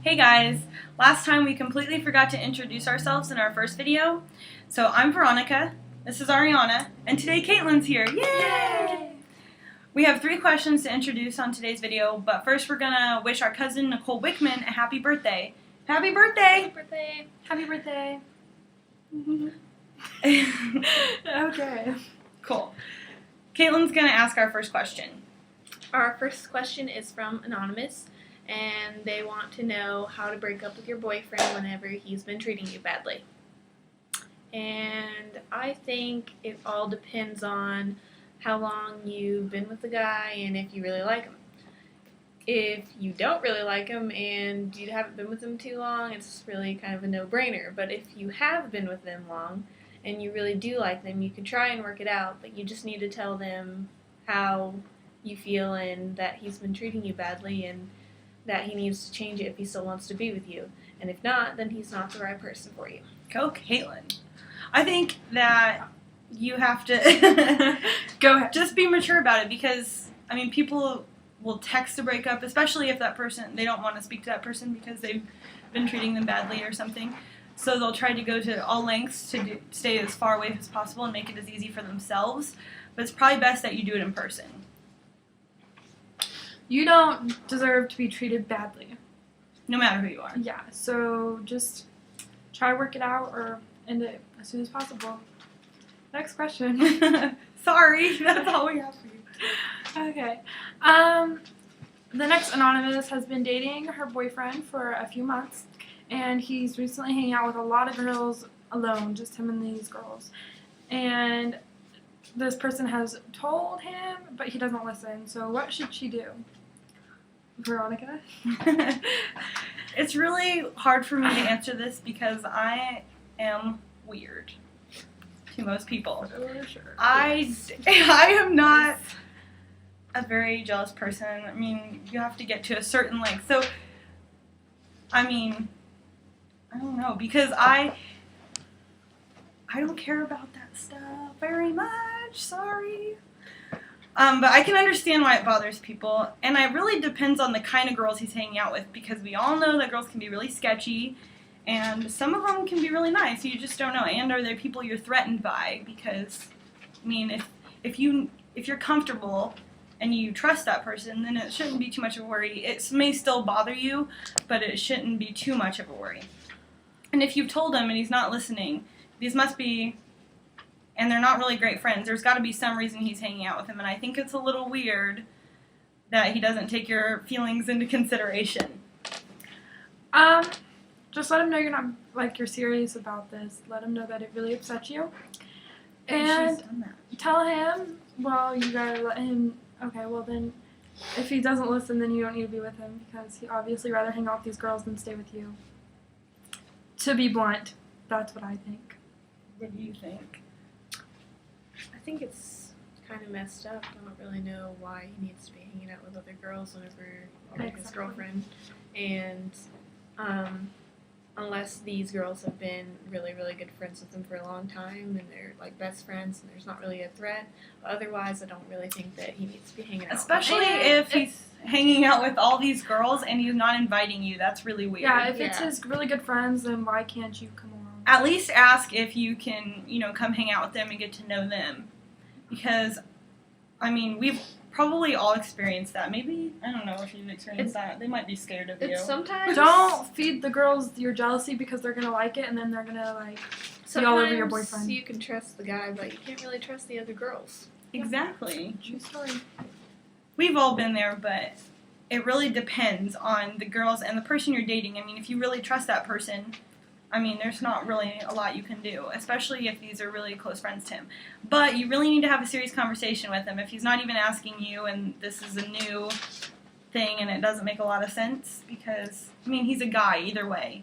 Hey guys! Last time we completely forgot to introduce ourselves in our first video. So I'm completely forgot to introduce ourselves in our first video. So I'm Veronica, this is Ariana, and today Caitlin's here. Yay! We have 3 questions to introduce on today's video, but first we're gonna wish our cousin Nicole Wickman a happy birthday. Happy birthday! Happy birthday! Okay. Cool. Caitlin's gonna ask our first question. Our first question is from Anonymous, and they want to know how to break up with your boyfriend whenever he's been treating you badly. And I think it all depends on how long you've been with the guy and if you really like him. If you don't really like him and you haven't been with him too long, it's really kind of a no-brainer. But if you have been with them long and you really do like them, you can try and work it out, but you just need to tell them how you feel and that he's been treating you badly and that he needs to change it if he still wants to be with you. And if not, then he's not the right person for you. Go Caitlin. I think that you have to Go ahead. Just be mature about it, because I mean, people will text to break up, especially if that person, they don't want to speak to that person because they've been treating them badly or something. So they'll try to go to all lengths to stay as far away as possible and make it as easy for themselves. But it's probably best that you do it in person. You don't deserve to be treated badly. No matter who you are. Yeah, so just try to work it out or end it as soon as possible. Next question. Sorry, that's all we have for you. Okay. The next Anonymous has been dating her boyfriend for a few months, and he's recently hanging out with a lot of girls alone, just him and these girls. And this person has told him, but he doesn't listen. So what should she do? Veronica? It's really hard for me to answer this because I am weird to most people. For sure. I am not a very jealous person. I mean, you have to get to a certain length. So, I mean, I don't know, because I don't care about that stuff very much. Sorry. But I can understand why it bothers people, and it really depends on the kind of girls he's hanging out with, because we all know that girls can be really sketchy, and some of them can be really nice. You just don't know. And are there people you're threatened by? Because, I mean, if you're comfortable and you trust that person, then it shouldn't be too much of a worry. It may still bother you, but it shouldn't be too much of a worry. And if you've told him and he's not listening, these must be, and they're not really great friends, there's got to be some reason he's hanging out with him, and I think it's a little weird that he doesn't take your feelings into consideration. Just let him know you're serious about this. Let him know that it really upsets you. And tell him, well, you gotta let him, okay, well then, if he doesn't listen, then you don't need to be with him, because he'd obviously rather hang out with these girls than stay with you. To be blunt, that's what I think. What do you think? I think it's kind of messed up. I don't really know why he needs to be hanging out with other girls whenever you're his girlfriend. And unless these girls have been really, really good friends with him for a long time and they're like best friends and there's not really a threat. But otherwise, I don't really think that he needs to be hanging out Especially with them. if he's hanging out with all these girls and he's not inviting you. That's really weird. Yeah, if it's his really good friends, then why can't you come along? At least ask if you can, come hang out with them and get to know them. Because, I mean, we've probably all experienced that. Maybe, I don't know if you've experienced that. They might be scared of you. It's sometimes Don't feed the girls your jealousy because they're gonna like it and then they're gonna be all over your boyfriend. You can trust the guy, but you can't really trust the other girls. Exactly. True story. We've all been there, but it really depends on the girls and the person you're dating. I mean, if you really trust that person, I mean, there's not really a lot you can do, especially if these are really close friends to him. But you really need to have a serious conversation with him. If he's not even asking you and this is a new thing and it doesn't make a lot of sense, because, I mean, he's a guy either way.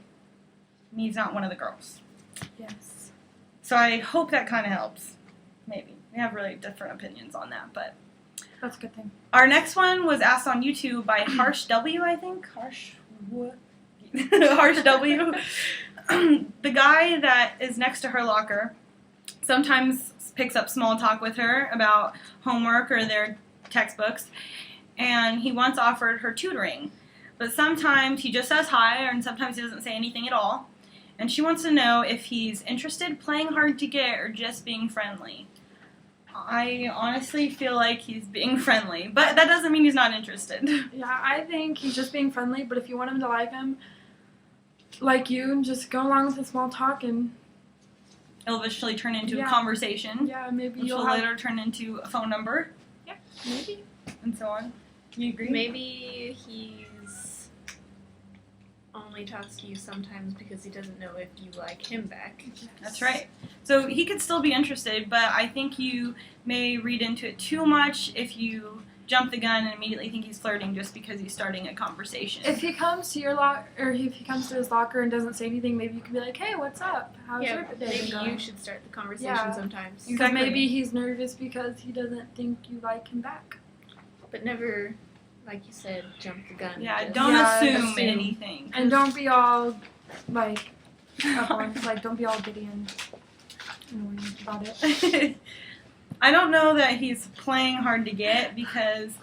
He's not one of the girls. Yes. So I hope that kind of helps. Maybe. We have really different opinions on that, but That's a good thing. our next one was asked on YouTube by Harsh W, I think. Harsh W. The guy that is next to her locker sometimes picks up small talk with her about homework or their textbooks, and he once offered her tutoring. but sometimes he just says hi, and sometimes he doesn't say anything at all. And she wants to know if he's interested, playing hard to get, or just being friendly. I honestly feel like he's being friendly, but that doesn't mean he's not interested. Yeah, I think he's just being friendly, but if you want him to like you, just go along with the small talk and It'll eventually turn into a Yeah. conversation, yeah, maybe which you'll will have later turn into a phone number, maybe. and so on. You agree? Maybe he's only talks to you sometimes because he doesn't know if you like him back. That's right. So he could still be interested, but I think you may read into it too much if you jump the gun and immediately think he's flirting just because he's starting a conversation. If he comes to your or if he comes to his locker and doesn't say anything, maybe you can be like, "Hey, what's up? How's Yeah, your day maybe going?" you should start the conversation Yeah. sometimes. Because Exactly. maybe he's nervous because he doesn't think you like him back. But never, like you said, jump the gun. Yeah, Just- don't Yeah, assume assume. anything. And don't be all like up on, like don't be all giddy and annoying about it. I don't know that he's playing hard to get because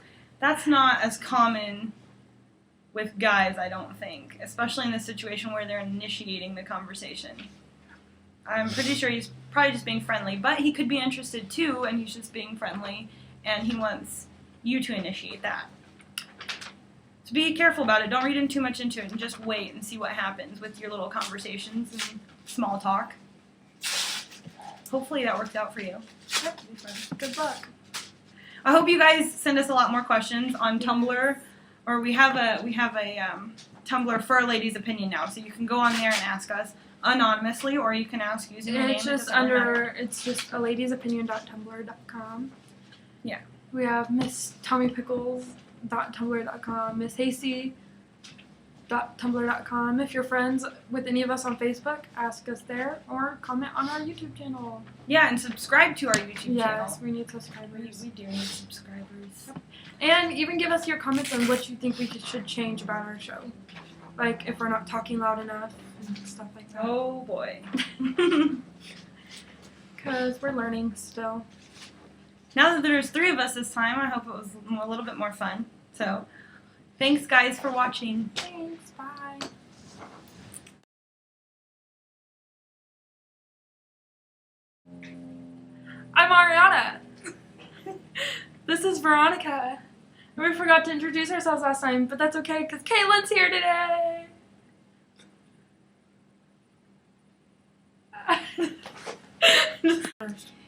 that's not as common with guys, I don't think, especially in the situation where they're initiating the conversation. I'm pretty sure he's probably just being friendly, but he could be interested too, and he's just being friendly, and he wants you to initiate that. So be careful about it. Don't read in too much into it, and just wait and see what happens with your little conversations and small talk. Hopefully that worked out for you. Yep. Good luck. I hope you guys send us a lot more questions on Tumblr, or we have a Tumblr for a lady's opinion now, so you can go on there and ask us anonymously, or you can ask using your name. It's It just doesn't really matter. it's just aladiesopinion.tumblr.com. Yeah. We have Miss TommyPickles.tumblr.com, Miss Hasty.tumblr.com. If you're friends with any of us on Facebook, ask us there or comment on our YouTube channel. Yeah, and subscribe to our YouTube Yes, channel. we need subscribers. We do need subscribers. And even give us your comments on what you think we should change about our show. Like if we're not talking loud enough and stuff like that. Oh boy. Because we're learning still. Now that there's 3 of us this time, I hope it was a little bit more fun. So, thanks guys for watching. Thanks, bye. I'm Ariana. This is Veronica. We forgot to introduce ourselves last time, but that's okay because Caitlin's here today.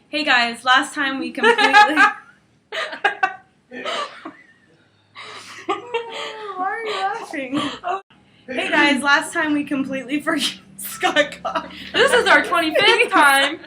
Hey guys, last time we completely... Why are you laughing? Hey guys, last time we completely forgot Scott Cox. This is our 25th time.